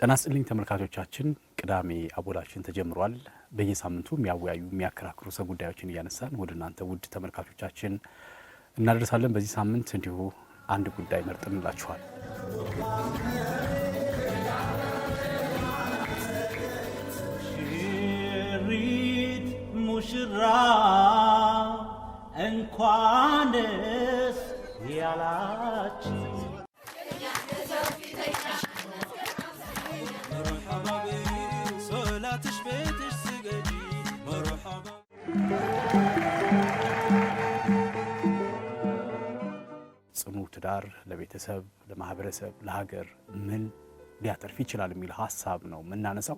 ተናስልኝ ተመልካቾቻችን ቅዳሜ አቦላችን ተጀምሯል። በየሳምንቱ የሚያወያዩ የሚያከራክሩ ጉዳዮችን እያነሳን ወደ እናንተ ውድ ተመልካቾቻችን እናደርሳለን። በዚህ ሳምንት እንዲሁ አንድ ጉዳይ መርጠንላችኋል። ሽሪት ሙሽራ እንኳንስ ያላችሁ ጽኑ ትዳር ለቤተሰብ፣ ለማህበረሰብ፣ ለሀገር ምን ሊያተርፍ ይችላል የሚል ሀሳብ ነው የምናነሳው።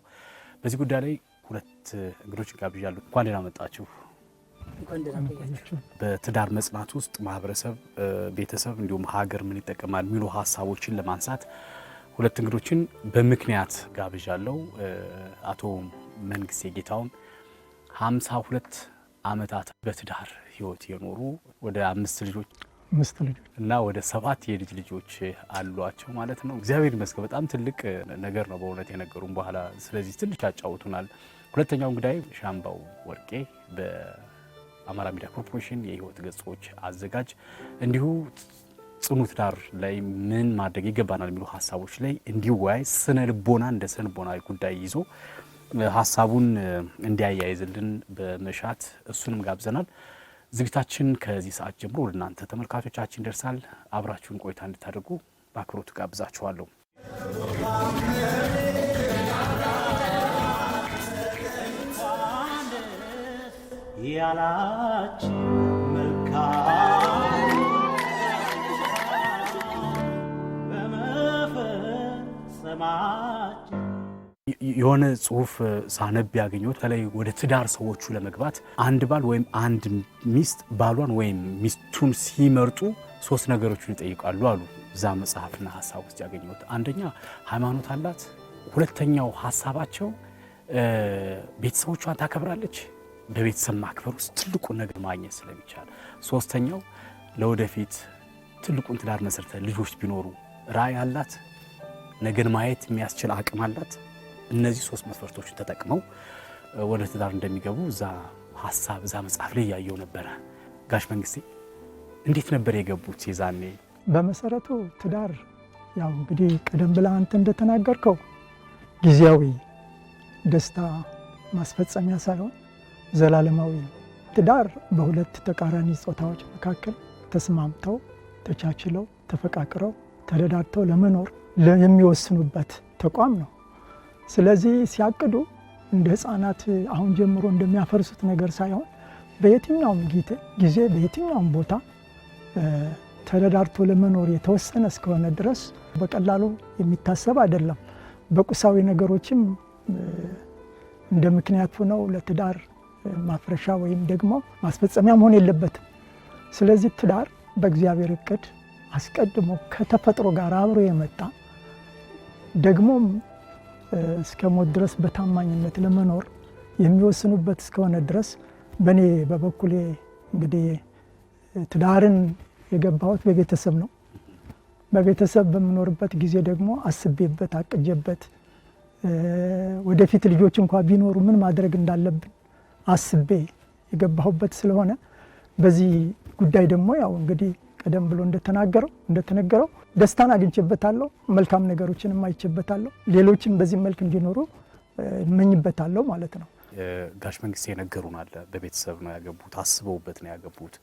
በዚህ ጉዳይ ላይ ሁለት እንግዶች ጋብዣለሁ። እንኳን ደህና መጣችሁ። በትዳር መጽናት ውስጥ ማህበረሰብ፣ ቤተሰብ እንዲሁም ሀገር ምን ይጠቀማል የሚሉ ሀሳቦችን ለማንሳት ሁለት እንግዶችን በምክንያት ጋብዣለሁ። አቶ መንግስቴ ጌታሁን 52 ዓመታት በትዳር ህይወት የኖሩ ወደ 5 ልጆች እና ወደ 7 የልጅ ልጆች አሏቸው ማለት ነው። እግዚአብሔር ይመስገን በጣም ትልቅ ነገር ነው በእውነት የነገሩን። በኋላ ስለዚህ ትንሽ ያጫውቱናል። ሁለተኛው እንግዳይ ሻምባው ወርቄ በአማራ ሚዲያ ኮርፖሬሽን የህይወት ገጾች አዘጋጅ እንዲሁ ጽኑ ትዳር ላይ ምን ማድረግ ይገባናል የሚሉ ሀሳቦች ላይ እንዲወያይ ስነ ልቦና እንደ ስነ ልቦና ጉዳይ ይዞ ሀሳቡን እንዲያያይዝልን በመሻት እሱንም ጋብዘናል። ዝግጅታችን ከዚህ ሰዓት ጀምሮ ወደ እናንተ ተመልካቾቻችን ደርሳል። አብራችሁን ቆይታ እንድታደርጉ በአክብሮት ጋብዛችኋለሁ። ያላችሁ መልካም በመፈጸማችሁ የሆነ ጽሁፍ ሳነብ ያገኘሁት በተለይ ወደ ትዳር ሰዎቹ ለመግባት አንድ ባል ወይም አንድ ሚስት ባሏን ወይም ሚስቱን ሲመርጡ 3 ነገሮችን ይጠይቃሉ አሉ። እዛ መጽሐፍና ሀሳብ ውስጥ ያገኘሁት አንደኛ ሃይማኖት አላት፣ ሁለተኛው ሀሳባቸው ቤተሰቦቿን ታከብራለች፣ በቤተሰብ ማክበር ውስጥ ትልቁን ነገር ማግኘት ስለሚቻል፣ ሶስተኛው ለወደፊት ትልቁን ትዳር መሰረተ ልጆች ቢኖሩ ራዕይ አላት፣ ነገን ማየት የሚያስችል አቅም አላት። እነዚህ 3 መስፈርቶችን ተጠቅመው ወደ ትዳር እንደሚገቡ እዛ ሀሳብ እዛ መጽሐፍ ላይ ያየው ነበረ። ጋሽ መንግስቴ እንዴት ነበር የገቡት የዛኔ? በመሰረቱ ትዳር ያው እንግዲህ ቀደም ብለህ አንተ እንደተናገርከው ጊዜያዊ ደስታ ማስፈጸሚያ ሳይሆን ዘላለማዊ ነው። ትዳር በሁለት ተቃራኒ ጾታዎች መካከል ተስማምተው ተቻችለው ተፈቃቅረው ተደዳድተው ለመኖር የሚወስኑበት ተቋም ነው። ስለዚህ ሲያቅዱ እንደ ህፃናት አሁን ጀምሮ እንደሚያፈርሱት ነገር ሳይሆን በየትኛውም ጊዜ በየትኛውም ቦታ ተደዳድቶ ለመኖር የተወሰነ እስከሆነ ድረስ በቀላሉ የሚታሰብ አይደለም። በቁሳዊ ነገሮችም እንደ ምክንያት ሆነው ለትዳር ማፍረሻ ወይም ደግሞ ማስፈጸሚያ መሆን የለበትም። ስለዚህ ትዳር በእግዚአብሔር እቅድ አስቀድሞ ከተፈጥሮ ጋር አብሮ የመጣ ደግሞም እስከ ሞት ድረስ በታማኝነት ለመኖር የሚወስኑበት እስከሆነ ድረስ በእኔ በበኩሌ እንግዲህ ትዳርን የገባሁት በቤተሰብ ነው። በቤተሰብ በምኖርበት ጊዜ ደግሞ አስቤበት አቅጀበት ወደፊት ልጆች እንኳን ቢኖሩ ምን ማድረግ እንዳለብን አስቤ የገባሁበት ስለሆነ በዚህ ጉዳይ ደግሞ ያው እንግዲህ ቀደም ብሎ እንደተነገረው ደስታን አግኝቼበታለሁ፣ መልካም ነገሮችን አይቼበታለሁ፣ ሌሎችም በዚህ መልክ እንዲኖሩ እመኝበታለሁ ማለት ነው። ጋሽ መንግስቴ የነገሩናል። በቤተሰብ ነው ያገቡት፣ አስበውበት ነው ያገቡት።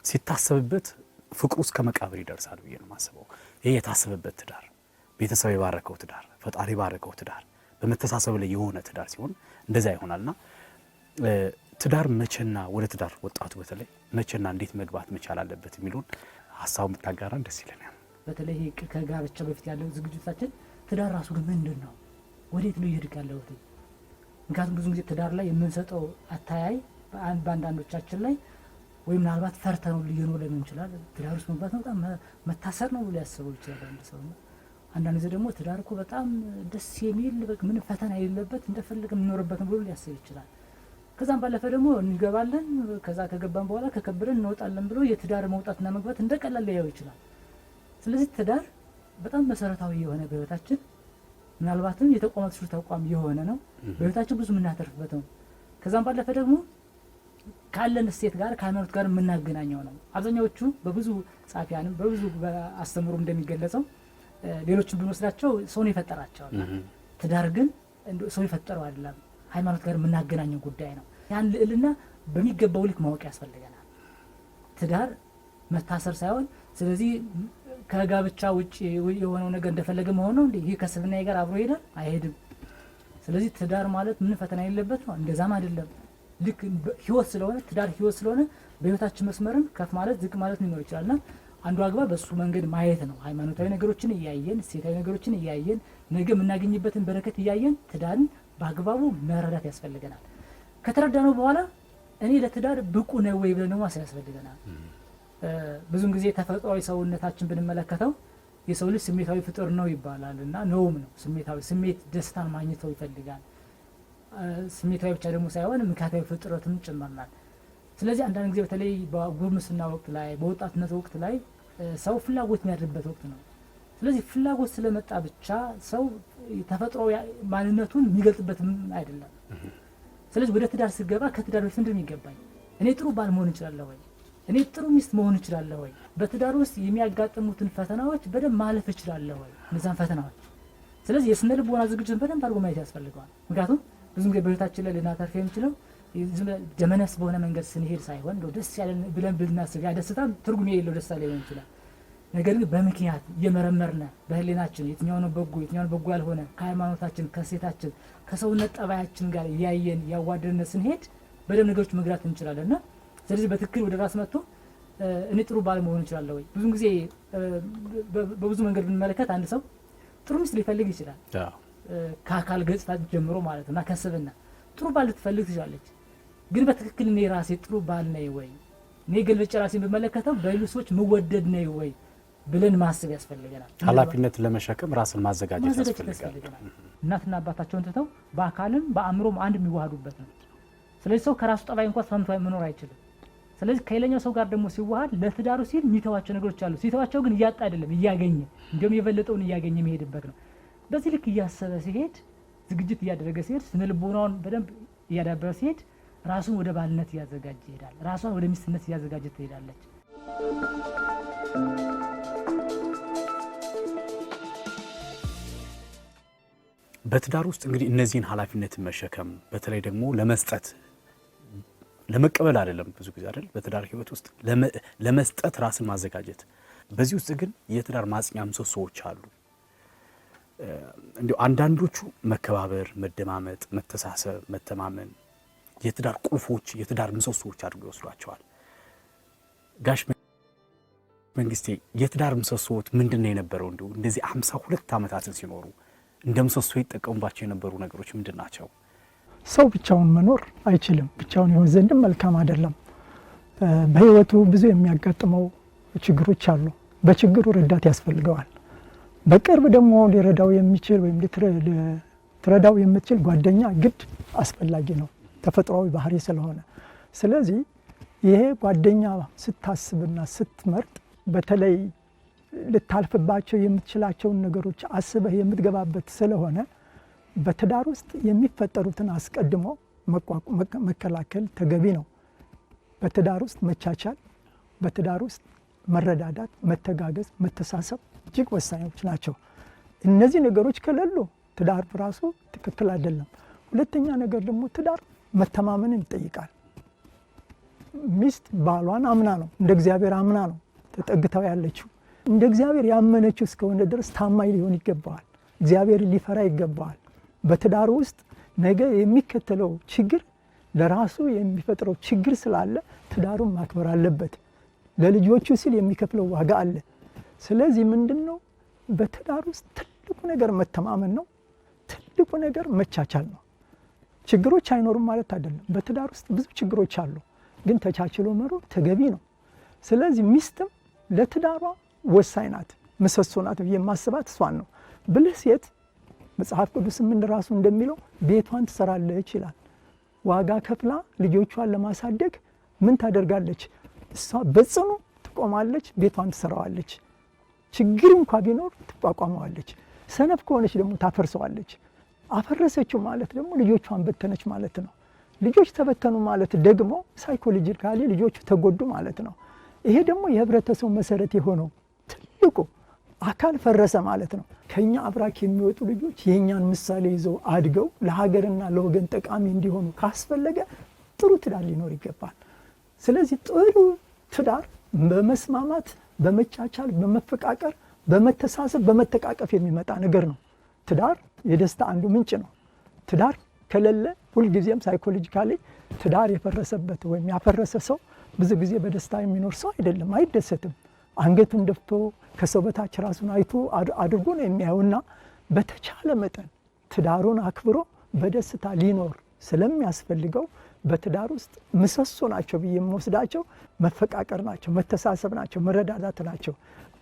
ሲታሰብበት ፍቅሩ እስከ መቃብር ይደርሳል ብዬ ነው የማስበው። ይሄ የታሰበበት ትዳር፣ ቤተሰብ የባረከው ትዳር፣ ፈጣሪ የባረከው ትዳር፣ በመተሳሰብ ላይ የሆነ ትዳር ሲሆን እንደዛ ይሆናልና ትዳር መቼና ወደ ትዳር ወጣቱ በተለይ መቼና እንዴት መግባት መቻል አለበት የሚሉን ሀሳቡ የምታጋራን ደስ ይለናል። በተለይ ከጋብቻ በፊት ያለው ዝግጅታችን ትዳር ራሱ ግን ምንድን ነው? ወዴት ነው እየሄድክ ያለው? ምክንያቱም ብዙ ጊዜ ትዳር ላይ የምንሰጠው አታያይ በአንዳንዶቻችን ላይ ወይ ምናልባት ፈርተነው ሊሆን ይችላል። ትዳር ውስጥ መግባት ነው በጣም መታሰር ነው ብሎ ያስበው ይችላል አንድ ሰው። አንዳንድ ጊዜ ደግሞ ትዳር እኮ በጣም ደስ የሚል ምን ፈተና የሌለበት እንደፈለገ የምንኖርበት ነው ብሎ ሊያስብ ይችላል። ከዛም ባለፈ ደግሞ እንገባለን፣ ከዛ ከገባን በኋላ ከከበረን እንወጣለን ብሎ የትዳር መውጣትና መግባት እንደቀላል ሊያየው ይችላል። ስለዚህ ትዳር በጣም መሰረታዊ የሆነ በህይወታችን ምናልባትም የተቋማት ሁሉ ተቋም የሆነ ነው። በህይወታችን ብዙ የምናተርፍበት ነው። ከዛም ባለፈ ደግሞ ካለን እሴት ጋር ከሃይማኖት ጋር የምናገናኘው ነው። አብዛኛዎቹ በብዙ ጻፊያንም በብዙ አስተምሮ እንደሚገለጸው ሌሎችን ብንወስዳቸው ሰውን የፈጠራቸው ትዳር ግን ሰው የፈጠረው አይደለም፣ ሃይማኖት ጋር የምናገናኘው ጉዳይ ነው። ያን ልዕልና በሚገባው ልክ ማወቅ ያስፈልገናል። ትዳር መታሰር ሳይሆን ስለዚህ ከጋብቻ ውጪ የሆነው ነገር እንደፈለገ መሆን ነው እንዴ? ይህ ከስብናዬ ጋር አብሮ ይሄዳል አይሄድም። ስለዚህ ትዳር ማለት ምን ፈተና የሌለበት ነው? እንደዛም አይደለም። ልክ ህይወት ስለሆነ ትዳር ህይወት ስለሆነ በህይወታችን መስመርን ከፍ ማለት ዝቅ ማለት ሊኖር ይችላልና አንዱ አግባብ በሱ መንገድ ማየት ነው። ሃይማኖታዊ ነገሮችን እያየን ሴታዊ ነገሮችን እያየን ነገ የምናገኝበትን በረከት እያየን ትዳርን በአግባቡ መረዳት ያስፈልገናል። ከተረዳነው በኋላ እኔ ለትዳር ብቁ ነው ወይ ብለን ማሰብ ያስፈልገናል። ብዙን ጊዜ ተፈጥሯዊ ሰውነታችን ብንመለከተው የሰው ልጅ ስሜታዊ ፍጡር ነው ይባላልና ነውም ነው። ስሜት ደስታን ማግኘት ይፈልጋል። ስሜታዊ ብቻ ደግሞ ሳይሆን ምክንያታዊ ፍጥረትም ጭምርናል። ስለዚህ አንዳንድ ጊዜ በተለይ በጉርምስና ወቅት ላይ በወጣትነት ወቅት ላይ ሰው ፍላጎት የሚያድርበት ወቅት ነው። ስለዚህ ፍላጎት ስለመጣ ብቻ ሰው ተፈጥሯዊ ማንነቱን የሚገልጥበትም አይደለም። ስለዚህ ወደ ትዳር ስገባ ከትዳር በፊት ምንድን ነው የሚገባኝ? እኔ ጥሩ ባል መሆን እችላለሁ ወይ? እኔ ጥሩ ሚስት መሆን እችላለሁ ወይ? በትዳር ውስጥ የሚያጋጥሙትን ፈተናዎች በደንብ ማለፍ እችላለሁ ወይ? እነዛን ፈተናዎች ስለዚህ የስነ ልቦና ዝግጅትን በደንብ አድርጎ ማየት ያስፈልገዋል። ምክንያቱም ብዙ ጊዜ በህይወታችን ላይ ልናተርፍ የምንችለው ደመነፍስ በሆነ መንገድ ስንሄድ ሳይሆን ደስ ያለን ብለን ብናስብ ያ ደስታ ትርጉም የሌለው ደስታ ሊሆን ይችላል። ነገር ግን በምክንያት እየመረመርነ በህሊናችን የትኛው ነው በጎ የትኛው ነው በጎ ያልሆነ ከሃይማኖታችን ከሴታችን ከሰውነት ጠባያችን ጋር እያየን ያዋደድን ስንሄድ በደንብ ነገሮች መግራት እንችላለንና ስለዚህ በትክክል ወደ ራስ መጥቶ እኔ ጥሩ ባል መሆን እችላለሁ ወይ? ብዙ ጊዜ በብዙ መንገድ ብንመለከት አንድ ሰው ጥሩ ሚስት ሊፈልግ ይችላል። ከአካል ገጽታ ጀምሮ ማለት እና ከስብና ጥሩ ባል ልትፈልግ ትችላለች። ግን በትክክል እኔ ራሴ ጥሩ ባል ነኝ ወይ? እኔ ገልብጬ ራሴን በመለከተው በሌሎች ሰዎች መወደድ ነኝ ወይ ብለን ማሰብ ያስፈልገናል። ኃላፊነት ለመሸከም ራስን ማዘጋጀት ያስፈልጋል። እናትና አባታቸውን ትተው በአካልም በአእምሮም አንድ የሚዋሃዱበት ነው። ስለዚህ ሰው ከራሱ ጠባይ እንኳን ሰምቶ መኖር አይችልም። ስለዚህ ከሌላኛው ሰው ጋር ደግሞ ሲዋሃድ ለትዳሩ ሲል የሚተዋቸው ነገሮች አሉ። ሲተዋቸው ግን እያጣ አይደለም እያገኘ እንዲሁም የበለጠውን እያገኘ የሚሄድበት ነው። በዚህ ልክ እያሰበ ሲሄድ ዝግጅት እያደረገ ሲሄድ ስነ ልቦናውን በደንብ እያዳበረ ሲሄድ ራሱን ወደ ባልነት እያዘጋጀ ይሄዳል። ራሷን ወደ ሚስትነት እያዘጋጀ ትሄዳለች። በትዳር ውስጥ እንግዲህ እነዚህን ኃላፊነትን መሸከም በተለይ ደግሞ ለመስጠት ለመቀበል አይደለም ብዙ ጊዜ አይደል በትዳር ህይወት ውስጥ ለመስጠት ራስን ማዘጋጀት። በዚህ ውስጥ ግን የትዳር ማጽኛ ምሰሶዎች አሉ። እንዲሁ አንዳንዶቹ መከባበር፣ መደማመጥ፣ መተሳሰብ፣ መተማመን የትዳር ቁልፎች የትዳር ምሰሶዎች አድርገው ይወስዷቸዋል። ጋሽ መንግስቴ የትዳር ምሰሶዎች ምንድነው የነበረው? እንዲሁ እንደዚህ 52 ዓመታትን ሲኖሩ እንደ ምሰሶ ይጠቀሙባቸው የነበሩ ነገሮች ምንድን ናቸው? ሰው ብቻውን መኖር አይችልም። ብቻውን ይሆን ዘንድም መልካም አይደለም። በህይወቱ ብዙ የሚያጋጥመው ችግሮች አሉ። በችግሩ ረዳት ያስፈልገዋል። በቅርብ ደግሞ ሊረዳው የሚችል ወይም ልትረዳው የምትችል ጓደኛ ግድ አስፈላጊ ነው፣ ተፈጥሯዊ ባህሪ ስለሆነ። ስለዚህ ይሄ ጓደኛ ስታስብና ስትመርጥ በተለይ ልታልፍባቸው የምትችላቸውን ነገሮች አስበህ የምትገባበት ስለሆነ በትዳር ውስጥ የሚፈጠሩትን አስቀድሞ መከላከል ተገቢ ነው። በትዳር ውስጥ መቻቻል፣ በትዳር ውስጥ መረዳዳት፣ መተጋገዝ፣ መተሳሰብ እጅግ ወሳኞች ናቸው። እነዚህ ነገሮች ከሌሉ ትዳር ራሱ ትክክል አይደለም። ሁለተኛ ነገር ደግሞ ትዳር መተማመንን ይጠይቃል። ሚስት ባሏን አምና ነው እንደ እግዚአብሔር አምና ነው ተጠግተው ያለችው። እንደ እግዚአብሔር ያመነችው እስከሆነ ድረስ ታማኝ ሊሆን ይገባዋል። እግዚአብሔር ሊፈራ ይገባዋል። በትዳር ውስጥ ነገ የሚከተለው ችግር ለራሱ የሚፈጥረው ችግር ስላለ ትዳሩን ማክበር አለበት። ለልጆቹ ሲል የሚከፍለው ዋጋ አለ። ስለዚህ ምንድነው በትዳር ውስጥ ትልቁ ነገር መተማመን ነው። ትልቁ ነገር መቻቻል ነው። ችግሮች አይኖሩም ማለት አይደለም። በትዳር ውስጥ ብዙ ችግሮች አሉ፣ ግን ተቻችሎ መኖር ተገቢ ነው። ስለዚህ ሚስትም ለትዳሯ ወሳኝ ናት፣ ምሰሶ ናት ብዬ የማስባት እሷን ነው። ብልህ ሴት መጽሐፍ ቅዱስም እንደራሱ እንደሚለው ቤቷን ትሰራለች ይላል። ዋጋ ከፍላ ልጆቿን ለማሳደግ ምን ታደርጋለች? እሷ በጽኑ ትቆማለች፣ ቤቷን ትሰራዋለች። ችግር እንኳ ቢኖር ትቋቋመዋለች። ሰነፍ ከሆነች ደግሞ ታፈርሰዋለች። አፈረሰችው ማለት ደግሞ ልጆቿን በተነች ማለት ነው። ልጆች ተበተኑ ማለት ደግሞ ሳይኮሎጂካሊ ልጆቹ ተጎዱ ማለት ነው። ይሄ ደግሞ የህብረተሰቡ መሰረት የሆነው ትልቁ አካል ፈረሰ ማለት ነው። ከኛ አብራክ የሚወጡ ልጆች የኛን ምሳሌ ይዘው አድገው ለሀገርና ለወገን ጠቃሚ እንዲሆኑ ካስፈለገ ጥሩ ትዳር ሊኖር ይገባል። ስለዚህ ጥሩ ትዳር በመስማማት በመቻቻል በመፈቃቀር በመተሳሰብ በመተቃቀፍ የሚመጣ ነገር ነው። ትዳር የደስታ አንዱ ምንጭ ነው። ትዳር ከሌለ ሁልጊዜም ሳይኮሎጂካሊ ትዳር የፈረሰበት ወይም ያፈረሰ ሰው ብዙ ጊዜ በደስታ የሚኖር ሰው አይደለም፣ አይደሰትም። አንገቱን ደፍቶ ከሰው በታች ራሱን አይቶ አድርጎ ነው የሚያየውና በተቻለ መጠን ትዳሩን አክብሮ በደስታ ሊኖር ስለሚያስፈልገው በትዳር ውስጥ ምሰሶ ናቸው ብዬ የምወስዳቸው መፈቃቀር ናቸው፣ መተሳሰብ ናቸው፣ መረዳዳት ናቸው።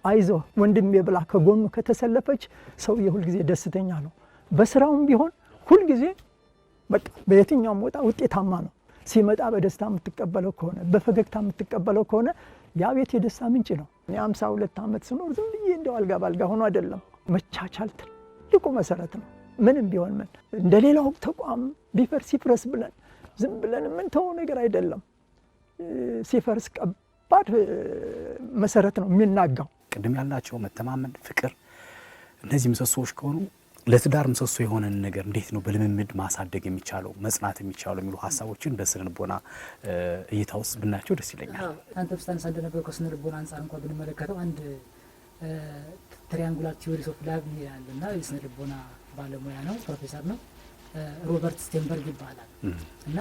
አይዞ ወንድሜ ብላ ከጎኑ ከተሰለፈች ሰውዬ ሁልጊዜ ደስተኛ ነው። በስራውም ቢሆን ሁልጊዜ በቃ በየትኛውም ቦታ ውጤታማ ነው። ሲመጣ በደስታ የምትቀበለው ከሆነ በፈገግታ የምትቀበለው ከሆነ ያ ቤት የደስታ ምንጭ ነው። እኔ 52 ዓመት ስኖር ዝም ብዬ እንደው አልጋ ባልጋ ሆኖ አይደለም። መቻቻል ትልቁ መሰረት ነው። ምንም ቢሆን ምን እንደሌላው ተቋም ቢፈርስ ይፍረስ ብለን ዝም ብለን ምን ተው ነገር አይደለም። ሲፈርስ ከባድ መሰረት ነው የሚናጋው። ቅድም ያላቸው መተማመን፣ ፍቅር እነዚህ ምሰሶዎች ከሆኑ ለትዳር ምሰሶ የሆነን ነገር እንዴት ነው በልምምድ ማሳደግ የሚቻለው መጽናት የሚቻለው የሚሉ ሀሳቦችን በስነ ልቦና እይታ ውስጥ ብናቸው ደስ ይለኛል። አንተ ብስታነሳ እንደነበረው ከስነ ልቦና አንጻር እንኳን ብንመለከተው አንድ ትሪያንጉላር ቲዮሪስ ኦፍ ላቭ ይላልና የስነ ልቦና ባለሙያ ነው፣ ፕሮፌሰር ነው፣ ሮበርት ስቴንበርግ ይባላል። እና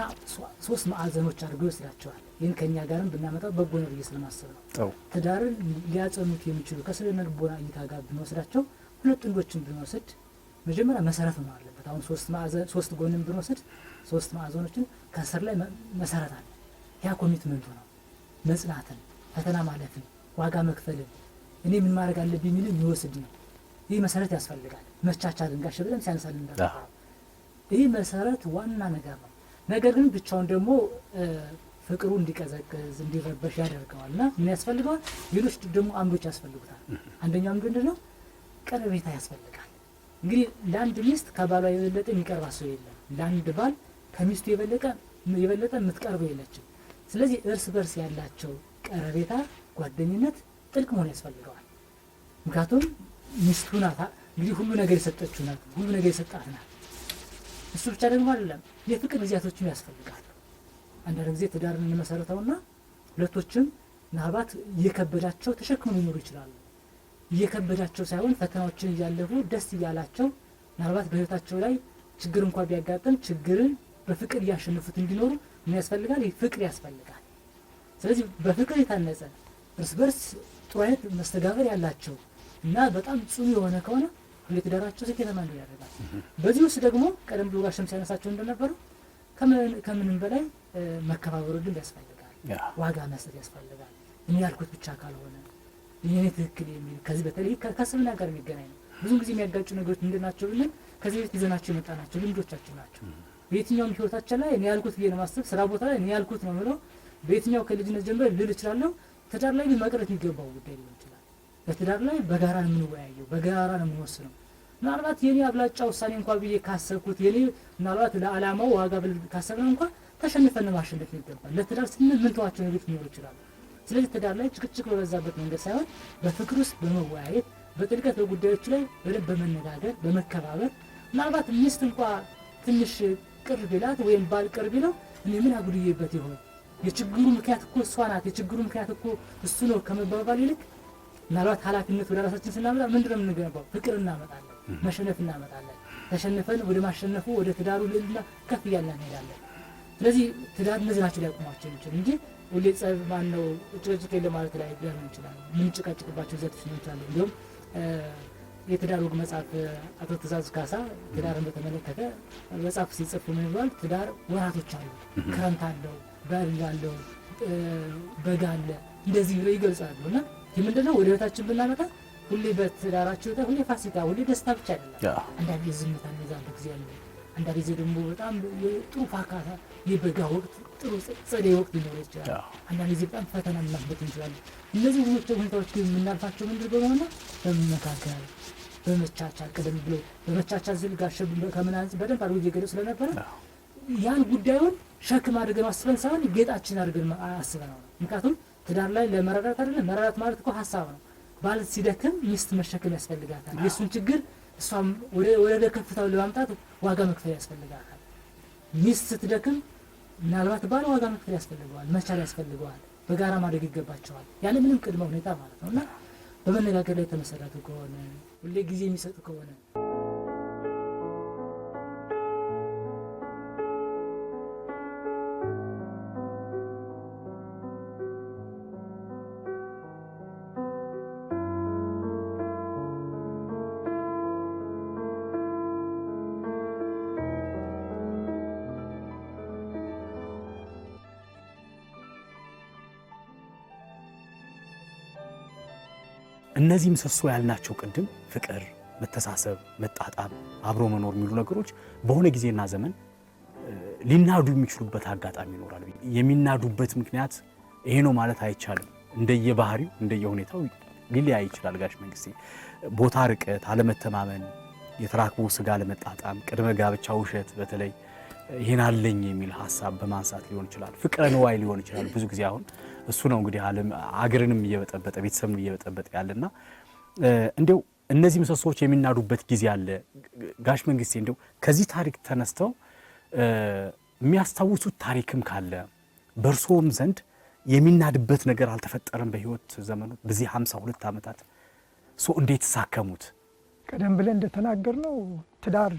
3 ማዕዘኖች አድርገው ይወስዳቸዋል። ይህን ከኛ ጋርም ብናመጣው በጎ ነው ብዬ ስለማስብ ነው። ትዳርን ሊያጸኑት የሚችሉ ከስነ ልቦና እይታ ጋር ብንወስዳቸው 2 ጥንዶችን ብንወስድ መጀመሪያ መሰረት ነው አለበት። አሁን 3 ጎንን ብንወስድ 3 ማዕዘኖችን ከስር ላይ መሰረት አለ። ያ ኮሚትመንቱ ነው፣ መጽናትን፣ ፈተና ማለፍን፣ ዋጋ መክፈልን፣ እኔ ምን ማድረግ አለብኝ የሚል የሚወስድ ነው። ይህ መሰረት ያስፈልጋል። መቻቻልን ጋር ብለን ሲያነሳልን እንዳለው ይህ መሰረት ዋና ነገር ነው። ነገር ግን ብቻውን ደግሞ ፍቅሩ እንዲቀዘቅዝ እንዲረበሽ ያደርገዋልና ምን ያስፈልገዋል? ሌሎች ደግሞ አምዶች ያስፈልጉታል። አንደኛው ምንድን ነው? ቀረቤታ ያስፈልጋል። እንግዲህ ለአንድ ሚስት ከባሏ የበለጠ የሚቀርባ ሰው የለም። ለአንድ ባል ከሚስቱ የበለጠ የምትቀርበው የለችም። ስለዚህ እርስ በርስ ያላቸው ቀረቤታ፣ ጓደኝነት ጥልቅ መሆን ያስፈልገዋል። ምክንያቱም ሚስቱ ናት እንግዲህ ሁሉ ነገር የሰጠችው ናት፣ ሁሉ ነገር የሰጣት ናት። እሱ ብቻ ደግሞ አይደለም፣ የፍቅር ጊዜያቶችም ያስፈልጋሉ። አንዳንድ ጊዜ ትዳርን እንመሰረተውና ሁለቶችም ምናልባት እየከበዳቸው ተሸክመው ሊኖሩ ይችላሉ። እየከበዳቸው ሳይሆን ፈተናዎችን እያለፉ ደስ እያላቸው ምናልባት በህይወታቸው ላይ ችግር እንኳን ቢያጋጥም ችግርን በፍቅር እያሸነፉት እንዲኖሩ ምን ያስፈልጋል? ፍቅር ያስፈልጋል። ስለዚህ በፍቅር የታነጸ እርስ በርስ ጥሩ አይነት መስተጋብር ያላቸው እና በጣም ጽኑ የሆነ ከሆነ ለትዳራቸው ስኬታማ እንዲሆን ያደርጋል። በዚህ ውስጥ ደግሞ ቀደም ብሎ ጋር ሸምስ ያነሳቸው እንደነበረው ከምንም በላይ መከባበሩ ግን ያስፈልጋል። ዋጋ መስጠት ያስፈልጋል። እኔ ያልኩት ብቻ ካልሆነ የኔ ትክክል የሚል ከዚህ በተለይ ከስብና ጋር የሚገናኝ ነው። ብዙ ጊዜ የሚያጋጩ ነገሮች ምንድናቸው ብለን ከዚህ በፊት ይዘናቸው የመጣናቸው ልምዶቻችን ናቸው። በየትኛውም ህይወታችን ላይ እኔ ያልኩት ብዬ ለማሰብ ስራ ቦታ ላይ እኔ ያልኩት ነው ብለው በየትኛው ከልጅነት ጀምሮ ልል እችላለሁ። ትዳር ላይ ግን መቅረት የሚገባው ጉዳይ ሊሆን ይችላል። በትዳር ላይ በጋራ ነው የምንወያየው፣ በጋራ ነው የምንወስነው። ምናልባት የኔ አብላጫ ውሳኔ እንኳን ብዬ ካሰብኩት የኔ ምናልባት ለዓላማው ዋጋ ብለን ካሰብነው እንኳን ተሸንፈን ማሸነፍ ይገባል። ለትዳር ስንል ምን ተዋቸው ነገሮች ሊኖሩ ይችላሉ። ስለዚህ ትዳር ላይ ጭቅጭቅ በበዛበት መንገድ ሳይሆን በፍቅር ውስጥ በመወያየት በጥልቀት በጉዳዮች ላይ በደንብ በመነጋገር በመከባበር ምናልባት ሚስት እንኳን ትንሽ ቅር ቢላት ወይም ባል ቅር ቢለው እኔ ምን አጉድዬበት ይሆን የችግሩ ምክንያት እኮ እሷ ናት፣ የችግሩ ምክንያት እኮ እሱ ነው ከመባባል ይልቅ ምናልባት ኃላፊነት ወደ ራሳችን ስናመጣ ምንድነው የምንገነባው? ፍቅር እናመጣለን፣ መሸነፍ እናመጣለን። ተሸንፈን ወደ ማሸነፉ ወደ ትዳሩ ልዕልና ከፍ እያልን እንሄዳለን። ስለዚህ ትዳር እነዚህ ናቸው ሊያቆማቸው የሚችል እንጂ ሁሌ ጸብ ማነው ጭቅጭቅ የለ ማለት ላይ ሊሆን ይችላል። ምን ጭቃጭቅባቸው ዘቶች ነው ይችላል። እንዲሁም የትዳር ወግ መጽሐፍ አቶ ትእዛዝ ካሳ ትዳርን በተመለከተ መጽሐፍ ሲጽፉ ምን ይላል? ትዳር ወራቶች አሉ፣ ክረምት አለው፣ በልግ አለው፣ በጋ አለ፣ እንደዚህ ብለው ይገልጻሉ። እና ይህ ምንድነው ወደ ህይወታችን ብናመጣ ሁሌ በትዳራቸው ሁሌ ፋሲካ ሁሌ ደስታ ብቻ አይደለም። አንዳንድ ዝምታ እንደዛም ጊዜ አለ። አንዳንድ ጊዜ ደግሞ በጣም ጥሩ ፋካታ የበጋ ወቅት ጥሩ ጸደይ ወቅት ሊኖር ይችላል። አንዳንድ ጊዜ በጣም ፈተና ልናልፍበት እንችላለን። እነዚህ ሁኔታዎች ግን የምናልፋቸው ምንድን በመሆኑ በመመካከል በመቻቻል ቀደም ብሎ በመቻቻል ዝል ጋር ሸብ ከመናንጽ በደንብ አድርጎ እየገለጹ ስለነበረ ያን ጉዳዩን ሸክም አድርገን አስበን ሳይሆን ጌጣችን አድርገን አስበን ነው። ምክንያቱም ትዳር ላይ ለመረዳት አይደለም መረዳት ማለት እኮ ሀሳብ ነው። ባል ሲደክም ሚስት መሸከም ያስፈልጋታል። የሱን ችግር እሷም ወደ ከፍታው ለማምጣት ዋጋ መክፈል ያስፈልጋታል። ሚስት ስትደክም ምናልባት ባል ዋጋ መክፈል ያስፈልገዋል፣ መቻል ያስፈልገዋል፣ በጋራ ማድረግ ይገባቸዋል ያለ ምንም ቅድመ ሁኔታ ማለት ነውና በመነጋገር ላይ ተመሰረቱ ከሆነ ሁሌ ጊዜ የሚሰጡ ከሆነ እነዚህ ምሰሶ ያልናቸው ቅድም ፍቅር፣ መተሳሰብ፣ መጣጣም፣ አብሮ መኖር የሚሉ ነገሮች በሆነ ጊዜና ዘመን ሊናዱ የሚችሉበት አጋጣሚ ይኖራል። የሚናዱበት ምክንያት ይሄ ነው ማለት አይቻልም። እንደየባህሪው እንደየሁኔታው ሊለያይ ይችላል። ጋሽ መንግስቴ ቦታ ርቀት፣ አለመተማመን፣ የተራክቦ ስጋ ለመጣጣም፣ ቅድመ ጋብቻ ውሸት፣ በተለይ ይሄን አለኝ የሚል ሐሳብ በማንሳት ሊሆን ይችላል። ፍቅረ ንዋይ ሊሆን ይችላል። ብዙ ጊዜ አሁን እሱ ነው እንግዲህ አገርንም እየበጠበጠ ቤተሰብንም እየበጠበጠ ያለና እንደው እነዚህ ምሰሶዎች የሚናዱበት ጊዜ አለ። ጋሽ መንግስቴ እንደው ከዚህ ታሪክ ተነስተው የሚያስታውሱት ታሪክም ካለ በእርሶም ዘንድ የሚናድበት ነገር አልተፈጠረም በህይወት ዘመኑ በዚህ 52 ዓመታት ሰው እንዴት ሳከሙት? ቀደም ብለን እንደተናገርነው ትዳር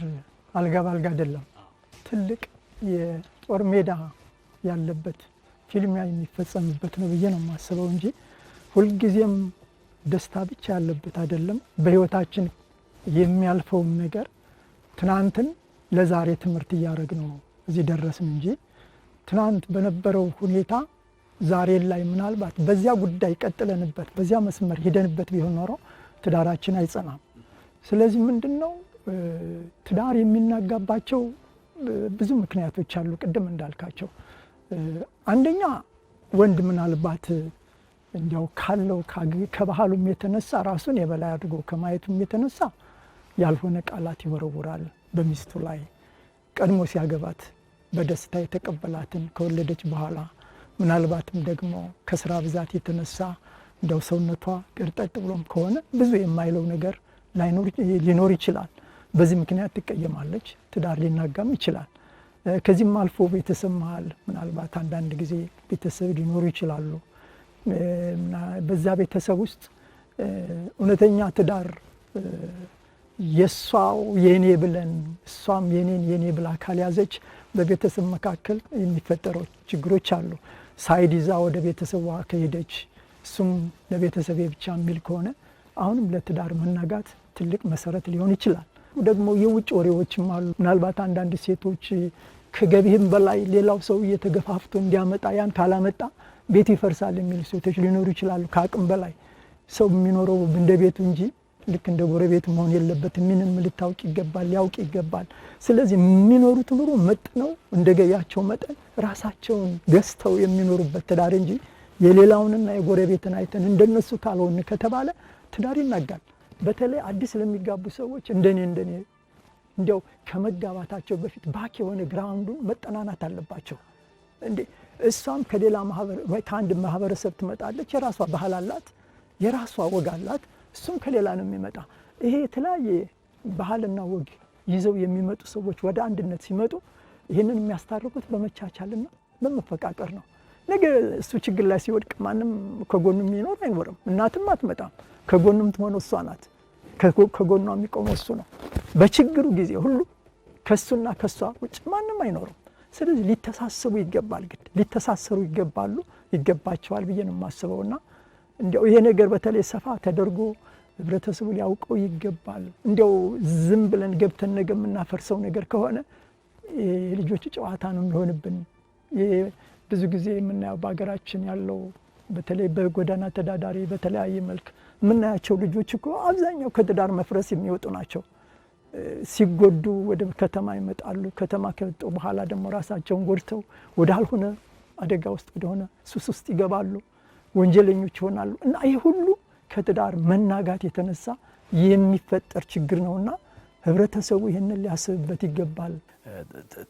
አልጋ ባልጋ አይደለም። ትልቅ የጦር ሜዳ ያለበት ፊልሚያ የሚፈጸምበት ነው ብዬ ነው የማስበው እንጂ ሁልጊዜም ደስታ ብቻ ያለበት አይደለም። በህይወታችን የሚያልፈውም ነገር ትናንትን ለዛሬ ትምህርት እያደረግነው እዚህ ደረስን እንጂ ትናንት በነበረው ሁኔታ ዛሬ ላይ ምናልባት በዚያ ጉዳይ ቀጥለንበት በዚያ መስመር ሄደንበት ቢሆን ኖሮ ትዳራችን አይጸናም። ስለዚህ ምንድነው ትዳር የሚናጋባቸው ብዙ ምክንያቶች አሉ። ቅድም እንዳልካቸው አንደኛ ወንድ ምናልባት እንዲያው ካለው ከባህሉም የተነሳ ራሱን የበላይ አድርጎ ከማየቱም የተነሳ ያልሆነ ቃላት ይወረውራል በሚስቱ ላይ። ቀድሞ ሲያገባት በደስታ የተቀበላትን ከወለደች በኋላ ምናልባትም ደግሞ ከስራ ብዛት የተነሳ እንደው ሰውነቷ ቅርጠጥ ብሎም ከሆነ ብዙ የማይለው ነገር ሊኖር ይችላል። በዚህ ምክንያት ትቀየማለች፣ ትዳር ሊናጋም ይችላል። ከዚህም አልፎ ቤተሰብ መሀል ምናልባት አንዳንድ ጊዜ ቤተሰብ ሊኖሩ ይችላሉ። በዛ ቤተሰብ ውስጥ እውነተኛ ትዳር የሷው የኔ ብለን እሷም የኔ ብላ ካልያዘች በቤተሰብ መካከል የሚፈጠሩ ችግሮች አሉ። ሳይድ ይዛ ወደ ቤተሰቧ ከሄደች እሱም ለቤተሰብ ብቻ የሚል ከሆነ አሁንም ለትዳር መናጋት ትልቅ መሰረት ሊሆን ይችላል። ደግሞ የውጭ ወሬዎችም አሉ። ምናልባት አንዳንድ ሴቶች ከገቢህም በላይ ሌላው ሰው እየተገፋፍቶ እንዲያመጣ ያን ካላመጣ ቤት ይፈርሳል የሚሉ ሴቶች ሊኖሩ ይችላሉ። ከአቅም በላይ ሰው የሚኖረው እንደ ቤቱ እንጂ ልክ እንደ ጎረቤት መሆን የለበትም። ምንም ልታውቅ ይገባል፣ ሊያውቅ ይገባል። ስለዚህ የሚኖሩት ኑሮ መጥነው እንደ ገቢያቸው መጠን ራሳቸውን ገዝተው የሚኖሩበት ትዳር እንጂ የሌላውንና የጎረቤትን አይተን እንደነሱ ካልሆን ከተባለ ትዳር ይናጋል። በተለይ አዲስ ለሚጋቡ ሰዎች እንደኔ እንዲያው ከመጋባታቸው በፊት ባክ የሆነ ግራውንዱን መጠናናት አለባቸው። እንዴ እሷም ከሌላ ከአንድ ማህበረሰብ ትመጣለች። የራሷ ባህል አላት፣ የራሷ ወግ አላት። እሱም ከሌላ ነው የሚመጣ። ይሄ የተለያየ ባህልና ወግ ይዘው የሚመጡ ሰዎች ወደ አንድነት ሲመጡ ይህንን የሚያስታርቁት በመቻቻልና በመፈቃቀር ነው። ነገ እሱ ችግር ላይ ሲወድቅ ማንም ከጎኑ የሚኖር አይኖርም። እናትም አትመጣም። ከጎኑም ትሆነው እሷ ናት። ከጎኗ የሚቆመው እሱ ነው። በችግሩ ጊዜ ሁሉ ከሱና ከሷ ውጭ ማንም አይኖርም። ስለዚህ ሊተሳሰቡ ይገባል። ግድ ሊተሳሰሩ ይገባቸዋል ብዬ ነው የማስበውና እንዲያው ይሄ ነገር በተለይ ሰፋ ተደርጎ ህብረተሰቡ ሊያውቀው ይገባል። እንዲያው ዝም ብለን ገብተን ነገ የምናፈርሰው ነገር ከሆነ የልጆች ጨዋታ ነው የሚሆንብን። ብዙ ጊዜ የምናየው በሀገራችን ያለው በተለይ በጎዳና ተዳዳሪ በተለያየ መልክ የምናያቸው ልጆች እኮ አብዛኛው ከትዳር መፍረስ የሚወጡ ናቸው። ሲጎዱ ወደ ከተማ ይመጣሉ። ከተማ ከወጡ በኋላ ደግሞ ራሳቸውን ጎድተው ወዳልሆነ አደጋ ውስጥ ወደሆነ ሱስ ውስጥ ይገባሉ፣ ወንጀለኞች ይሆናሉ። እና ይህ ሁሉ ከትዳር መናጋት የተነሳ የሚፈጠር ችግር ነውና ህብረተሰቡ ይህንን ሊያስብበት ይገባል።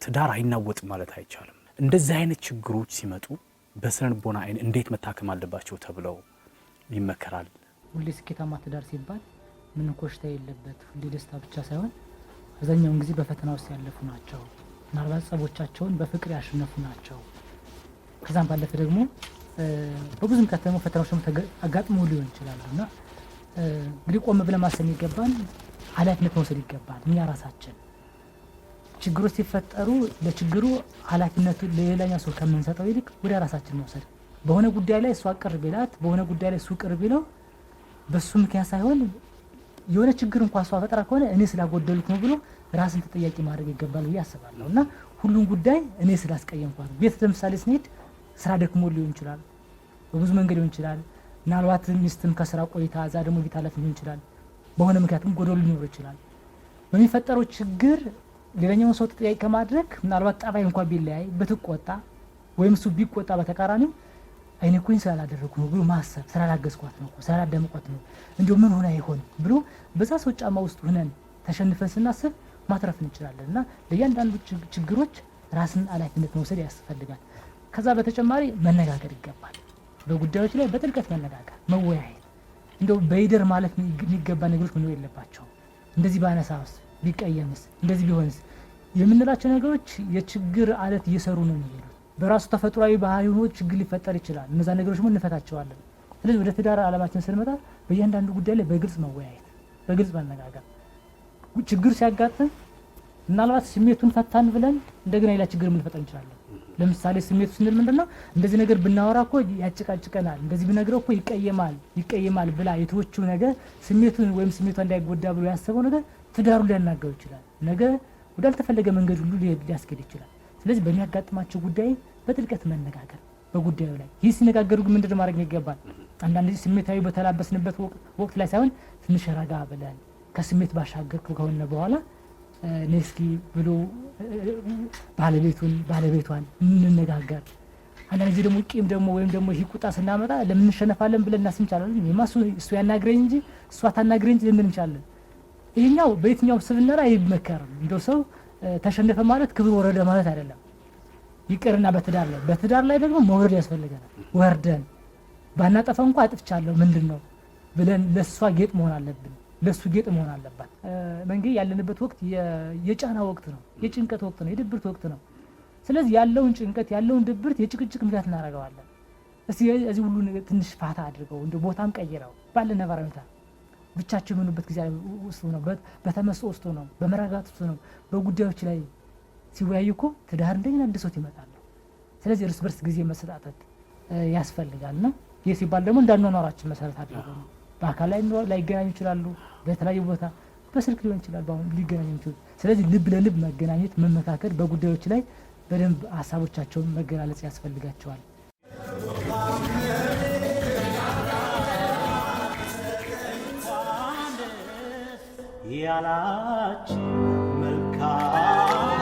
ትዳር አይናወጥም ማለት አይቻልም። እንደዚህ አይነት ችግሮች ሲመጡ በስነ ልቦና አይን እንዴት መታከም አለባቸው ተብለው ይመከራል? ሁሌ ስኬታማ ትዳር ሲባል ምን ኮሽታ የለበት ሁሌ ደስታ ብቻ ሳይሆን አብዛኛውን ጊዜ በፈተና ውስጥ ያለፉ ናቸው። ምናልባት ጸቦቻቸውን በፍቅር ያሸነፉ ናቸው። ከዛም ባለፈ ደግሞ በብዙ ምክንያት ደግሞ ፈተናዎች አጋጥሞ ሊሆን ይችላሉ እና እንግዲህ ቆም ብለን ማሰብ ይገባል። ኃላፊነት መውሰድ ይገባል። እኛ ራሳችን ችግሮች ሲፈጠሩ ለችግሩ ኃላፊነቱን ለሌላኛው ሰው ከምንሰጠው ይልቅ ወደ ራሳችን መውሰድ። በሆነ ጉዳይ ላይ እሷ ቅር ቢላት፣ በሆነ ጉዳይ ላይ እሱ ቅር ቢለው በሱ ምክንያት ሳይሆን የሆነ ችግር እንኳን እሷ ፈጠራ ከሆነ እኔ ስላጎደሉት ነው ብሎ ራስን ተጠያቂ ማድረግ ይገባል ብዬ አስባለሁ እና ሁሉም ጉዳይ እኔ ስላስቀየምኳት። ቤት ለምሳሌ ስንሄድ ስራ ደክሞ ሊሆን ይችላል፣ በብዙ መንገድ ሊሆን ይችላል። ምናልባት ሚስትም ከስራ ቆይታ እዛ ደግሞ ቤት ኃላፊ ሊሆን ይችላል። በሆነ ምክንያቱም ጎደሎ ሊኖር ይችላል። በሚፈጠረው ችግር ሌላኛውን ሰው ተጠያቂ ከማድረግ ምናልባት ጠባይ እንኳን ቢለያይ ብትቆጣ ወይም እሱ ቢቆጣ በተቃራኒው አይኔ እኮ ስላላደረኩ ነው ብሎ ማሰብ፣ ስላላገዝኳት ነው፣ ስላላደመቋት ነው፣ እንዲሁ ምን ሆነ ይሆን ብሎ በዛ ሰው ጫማ ውስጥ ሆነን ተሸንፈን ስናስብ ማትረፍ እንችላለን እና ለእያንዳንዱ ችግሮች ራስን ኃላፊነት መውሰድ ያስፈልጋል። ከዛ በተጨማሪ መነጋገር ይገባል። በጉዳዮች ላይ በጥልቀት መነጋገር፣ መወያየት። እንደው በይደር ማለት የሚገባ ነገሮች መኖር የለባቸው። እንደዚህ ባነሳስ፣ ቢቀየምስ፣ እንደዚህ ቢሆንስ የምንላቸው ነገሮች የችግር አለት እየሰሩ ነው የሚሄዱት። በራሱ ተፈጥሯዊ ባህሪ ሆኖ ችግር ሊፈጠር ይችላል። እነዛ ነገሮች ምን እንፈታቸዋለን። ስለዚህ ወደ ትዳር ዓለማችን ስንመጣ በእያንዳንዱ ጉዳይ ላይ በግልጽ መወያየት፣ በግልጽ መነጋገር። ችግር ሲያጋጥም ምናልባት ስሜቱን ፈታን ብለን እንደገና ሌላ ችግር ልንፈጠር እንችላለን። ለምሳሌ ስሜቱ ስንል ምንድነው? እንደዚህ ነገር ብናወራ እኮ ያጭቃጭቀናል፣ እንደዚህ ብነግረው እኮ ይቀየማል ብላ የተወችው ነገር ስሜቱን ወይም ስሜቷ እንዳይጎዳ ብሎ ያሰበው ነገር ትዳሩን ሊያናጋው ይችላል። ነገ ወዳልተፈለገ መንገድ ሁሉ ሊያስኬድ ይችላል። ስለዚህ በሚያጋጥማቸው ጉዳይ በጥልቀት መነጋገር በጉዳዩ ላይ። ይህ ሲነጋገሩ ግን ምንድነው ማድረግ ይገባል? አንዳንድ ጊዜ ስሜታዊ በተላበስንበት ወቅት ላይ ሳይሆን ትንሽ ረጋ ብለን ከስሜት ባሻገር ከሆነ በኋላ ነስኪ ብሎ ባለቤቷን እንነጋገር። አንዳንድ ጊዜ ደግሞ ቂም ደግሞ ወይም ደግሞ ይህ ቁጣ ስናመጣ ለምን እንሸነፋለን ብለን እናስብ እንችላለን። እሱ ያናግረኝ እንጂ እሷ ታናግረኝ እንጂ ልንል እንችላለን። ይሄኛው በየትኛው ስብዕና ላይ አይመከርም። እንደው ሰው ተሸነፈ ማለት ክብር ወረደ ማለት አይደለም። ይቅርና በትዳር ላይ ደግሞ መውረድ ያስፈልገናል። ወርደን ባናጠፋ እንኳን አጥፍቻለሁ ምንድነው ብለን ለሷ ጌጥ መሆን አለብን፣ ለሱ ጌጥ መሆን አለባት። መንገ ያለንበት ወቅት የጫና ወቅት ነው፣ የጭንቀት ወቅት ነው፣ የድብርት ወቅት ነው። ስለዚህ ያለውን ጭንቀት ያለውን ድብርት የጭቅጭቅ ምክንያት እናደርገዋለን። እስቲ እዚህ ሁሉ ትንሽ ፋታ አድርገው እንደ ቦታም ቀይረው ባለ ነባራዊ ሁኔታ ብቻቸው የሆኑበት ጊዜ ውስጥ ነው፣ በተመስጦ ውስጥ ነው፣ በመረጋጋት ውስጥ ነው። በጉዳዮች ላይ ሲወያዩ እኮ ትዳር እንደገና አድሶት ይመጣል። ስለዚህ እርስ በርስ ጊዜ መሰጣጠት ያስፈልጋልና ይህ ሲባል ደግሞ እንዳንኖራችን መሰረት አድርገው ነው። በአካል ላይ ይገናኙ ይችላሉ፣ በተለያዩ ቦታ በስልክ ሊሆን ይችላል፣ በአሁን ሊገናኙ ይችላሉ። ስለዚህ ልብ ለልብ መገናኘት፣ መመካከል፣ በጉዳዮች ላይ በደንብ ሀሳቦቻቸውን መገላለጽ ያስፈልጋቸዋል። ያላችሁ መልካም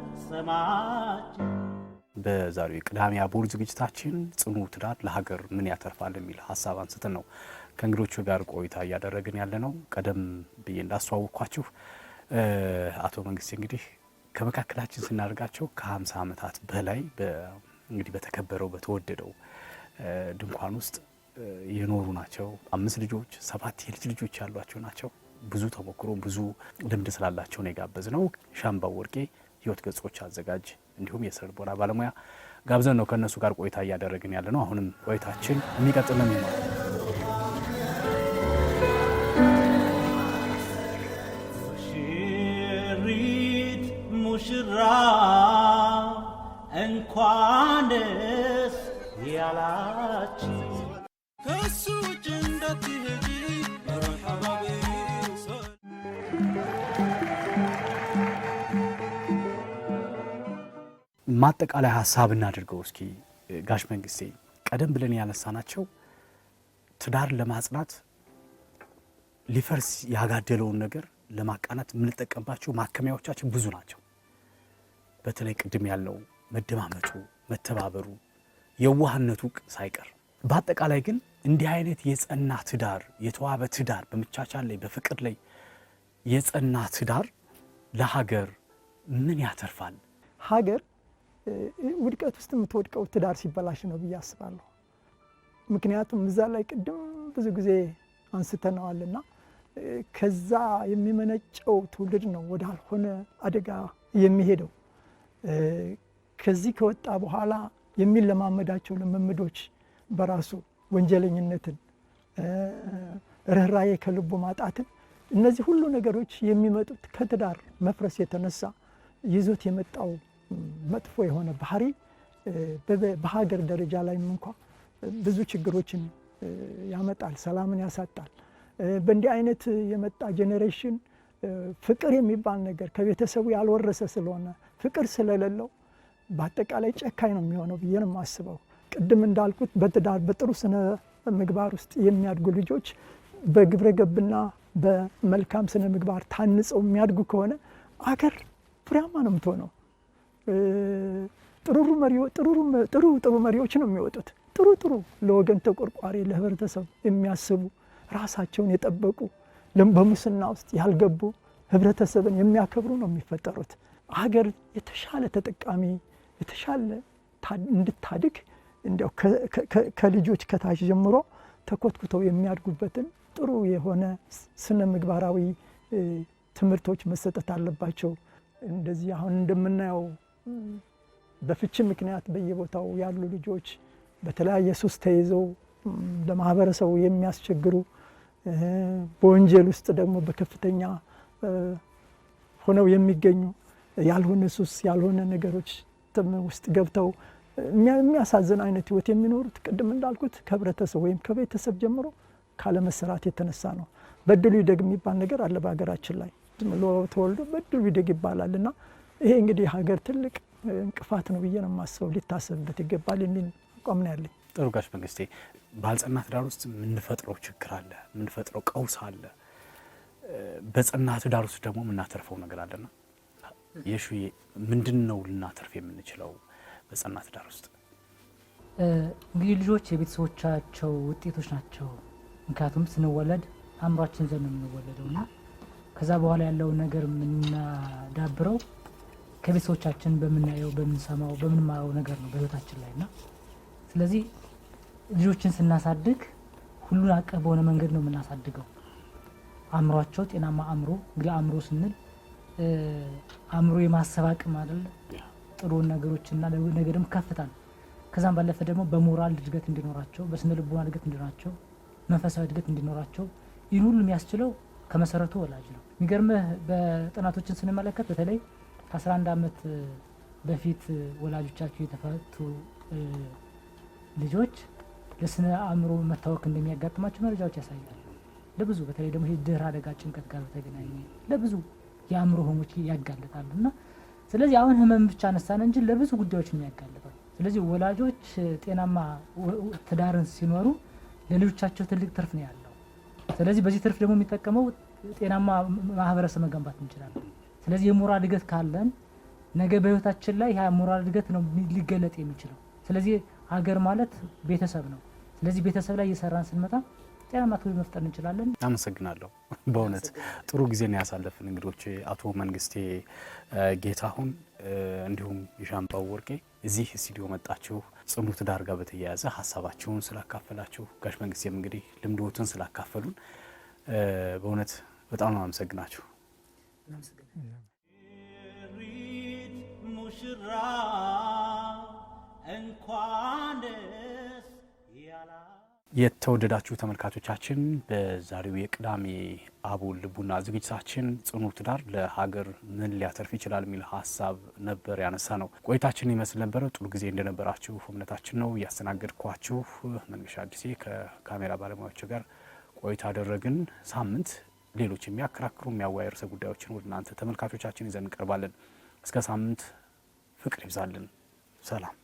በመፈጸማችሁ በዛሬው የቅዳሜ አቦል ዝግጅታችን ጽኑ ትዳር ለሀገር ምን ያተርፋል የሚል ሀሳብ አንስተን ነው ከእንግዶቹ ጋር ቆይታ እያደረግን ያለ ነው። ቀደም ብዬ እንዳስተዋወቅኳችሁ አቶ መንግስቴ እንግዲህ ከመካከላችን ስናደርጋቸው ከ50 ዓመታት በላይ እንግዲህ በተከበረው በተወደደው ድንኳን ውስጥ የኖሩ ናቸው። 5 ልጆች 7 የልጅ ልጆች ያሏቸው ናቸው። ብዙ ተሞክሮ ብዙ ልምድ ስላላቸው ነው የጋበዝ ነው። ሻምባው ወርቄ ህይወት ገጾች አዘጋጅ እንዲሁም የስነ ልቦና ባለሙያ ጋብዘን ነው ከነሱ ጋር ቆይታ እያደረግን ያለ ነው። አሁንም ቆይታችን የሚቀጥል ነው የሚሆነው። ሙሽሪት ሙሽራ እንኳን ደስ ያላችሁ ከሱ ውጭ እንዳትሄጂ መርሐባ ማጠቃላይ ሀሳብ እናድርገው እስኪ ጋሽ መንግስቴ። ቀደም ብለን ያነሳናቸው ትዳር ለማጽናት ሊፈርስ ያጋደለውን ነገር ለማቃናት የምንጠቀምባቸው ማከሚያዎቻችን ብዙ ናቸው። በተለይ ቅድም ያለው መደማመጡ፣ መተባበሩ፣ የዋህነቱ ሳይቀር በአጠቃላይ ግን እንዲህ አይነት የጸና ትዳር የተዋበ ትዳር በመቻቻል ላይ በፍቅር ላይ የጸና ትዳር ለሀገር ምን ያተርፋል? ሀገር ውድቀት ውስጥ የምትወድቀው ትዳር ሲበላሽ ነው ብዬ አስባለሁ። ምክንያቱም እዛ ላይ ቅድም ብዙ ጊዜ አንስተነዋልና ከዛ የሚመነጨው ትውልድ ነው ወዳልሆነ አደጋ የሚሄደው። ከዚህ ከወጣ በኋላ የሚለማመዳቸው ልምምዶች በራሱ ወንጀለኝነትን፣ ርኅራኄ ከልቡ ማጣትን፣ እነዚህ ሁሉ ነገሮች የሚመጡት ከትዳር መፍረስ የተነሳ ይዞት የመጣው መጥፎ የሆነ ባህሪ በሀገር ደረጃ ላይም እንኳ ብዙ ችግሮችን ያመጣል፣ ሰላምን ያሳጣል። በእንዲህ አይነት የመጣ ጄኔሬሽን ፍቅር የሚባል ነገር ከቤተሰቡ ያልወረሰ ስለሆነ ፍቅር ስለሌለው በአጠቃላይ ጨካኝ ነው የሚሆነው ብዬ ነው የማስበው። ቅድም እንዳልኩት በትዳር በጥሩ ስነ ምግባር ውስጥ የሚያድጉ ልጆች በግብረ ገብና በመልካም ስነ ምግባር ታንጸው የሚያድጉ ከሆነ አገር ፍሬያማ ነው የምትሆነው። ጥሩ መሪዎች ነው የሚወጡት። ጥሩ ለወገን ተቆርቋሪ፣ ለህብረተሰብ የሚያስቡ ራሳቸውን የጠበቁ በሙስና ውስጥ ያልገቡ ህብረተሰብን የሚያከብሩ ነው የሚፈጠሩት። ሀገር የተሻለ ተጠቃሚ የተሻለ እንድታድግ እንዲያው ከልጆች ከታች ጀምሮ ተኮትኩተው የሚያድጉበትን ጥሩ የሆነ ስነ ምግባራዊ ትምህርቶች መሰጠት አለባቸው። እንደዚህ አሁን እንደምናየው በፍቺ ምክንያት በየቦታው ያሉ ልጆች በተለያየ ሱስ ተይዘው ለማህበረሰቡ የሚያስቸግሩ፣ በወንጀል ውስጥ ደግሞ በከፍተኛ ሆነው የሚገኙ ያልሆነ ሱስ ያልሆነ ነገሮች ውስጥ ገብተው የሚያሳዝን አይነት ህይወት የሚኖሩት ቅድም እንዳልኩት ከህብረተሰብ ወይም ከቤተሰብ ጀምሮ ካለመሰራት የተነሳ ነው። በድሉ ይደግ የሚባል ነገር አለ በሀገራችን ላይ። ዝም ብሎ ተወልዶ በድሉ ይደግ ይባላል እና ይሄ እንግዲህ ሀገር ትልቅ እንቅፋት ነው ብዬ ነው የማስበው። ሊታሰብበት ይገባል የሚል አቋም ነው ያለኝ። ጥሩ ጋሽ መንግስቴ፣ ባልጸና ትዳር ውስጥ የምንፈጥረው ችግር አለ፣ የምንፈጥረው ቀውስ አለ። በጸና ትዳር ውስጥ ደግሞ የምናተርፈው ነገር አለና የሹዬ ምንድን ነው ልናተርፍ የምንችለው በጸና ትዳር ውስጥ? እንግዲህ ልጆች የቤተሰቦቻቸው ውጤቶች ናቸው። ምክንያቱም ስንወለድ አእምሯችን ዘንድ ነው የምንወለደው እና ከዛ በኋላ ያለውን ነገር የምናዳብረው ከቤተሰቦቻችን በምናየው፣ በምንሰማው፣ በምንማረው ነገር ነው በህይወታችን ላይ እና ስለዚህ ልጆችን ስናሳድግ ሁሉን አቀፍ በሆነ መንገድ ነው የምናሳድገው። አእምሯቸው ጤናማ አእምሮ፣ እንግዲህ አእምሮ ስንል አእምሮ የማሰብ አቅም አይደል፣ ጥሩ ነገሮችና ነገርም ከፍታል። ከዛም ባለፈ ደግሞ በሞራል እድገት እንዲኖራቸው፣ በስነ ልቦና እድገት እንዲኖራቸው፣ መንፈሳዊ እድገት እንዲኖራቸው ይህን ሁሉ የሚያስችለው ከመሰረቱ ወላጅ ነው። የሚገርምህ በጥናቶችን ስንመለከት በተለይ ከ11 ዓመት በፊት ወላጆቻቸው የተፈቱ ልጆች ለስነ አእምሮ መታወክ እንደሚያጋጥማቸው መረጃዎች ያሳያሉ። ለብዙ በተለይ ደግሞ ይሄ ድህረ አደጋ ጭንቀት ጋር በተገናኘ ለብዙ የአእምሮ ህመሞች ያጋልጣሉ እና ስለዚህ አሁን ህመም ብቻ አነሳን እንጂ ለብዙ ጉዳዮች ነው ያጋልጣል። ስለዚህ ወላጆች ጤናማ ትዳርን ሲኖሩ ለልጆቻቸው ትልቅ ትርፍ ነው ያለው። ስለዚህ በዚህ ትርፍ ደግሞ የሚጠቀመው ጤናማ ማህበረሰብ መገንባት እንችላለን። ስለዚህ የሞራል እድገት ካለን ነገ በህይወታችን ላይ ያ ሞራል እድገት ነው ሊገለጥ የሚችለው። ስለዚህ ሀገር ማለት ቤተሰብ ነው። ስለዚህ ቤተሰብ ላይ እየሰራን ስንመጣ ጤናማ ትውልድ መፍጠር እንችላለን። አመሰግናለሁ። በእውነት ጥሩ ጊዜ ነው ያሳለፍን። እንግዶች አቶ መንግስቴ ጌታሁን እንዲሁም የሻምባው ወርቄ እዚህ ስቱዲዮ መጣችሁ ጽኑ ትዳር ጋር በተያያዘ ሀሳባችሁን ስላካፈላችሁ፣ ጋሽ መንግስቴም እንግዲህ ልምዶትን ስላካፈሉን በእውነት በጣም ነው አመሰግናችሁ። ሙሽራ እንኳን ደስ ያላ የተወደዳችሁ ተመልካቾቻችን በዛሬው የቅዳሜ አቦል ቡና ዝግጅታችን ጽኑ ትዳር ለሀገር ምን ሊያተርፍ ይችላል የሚል ሀሳብ ነበር ያነሳ ነው። ቆይታችን ይመስል ነበረ። ጥሩ ጊዜ እንደነበራችሁ እምነታችን ነው። እያስተናገድኳችሁ መንገሻ አዲሴ ከካሜራ ባለሙያዎች ጋር ቆይታ አደረግን። ሳምንት ሌሎች የሚያከራክሩ የሚያወያዩ ርዕሰ ጉዳዮችን ወደ እናንተ ተመልካቾቻችን ይዘን እንቀርባለን። እስከ ሳምንት ፍቅር ይብዛልን። ሰላም።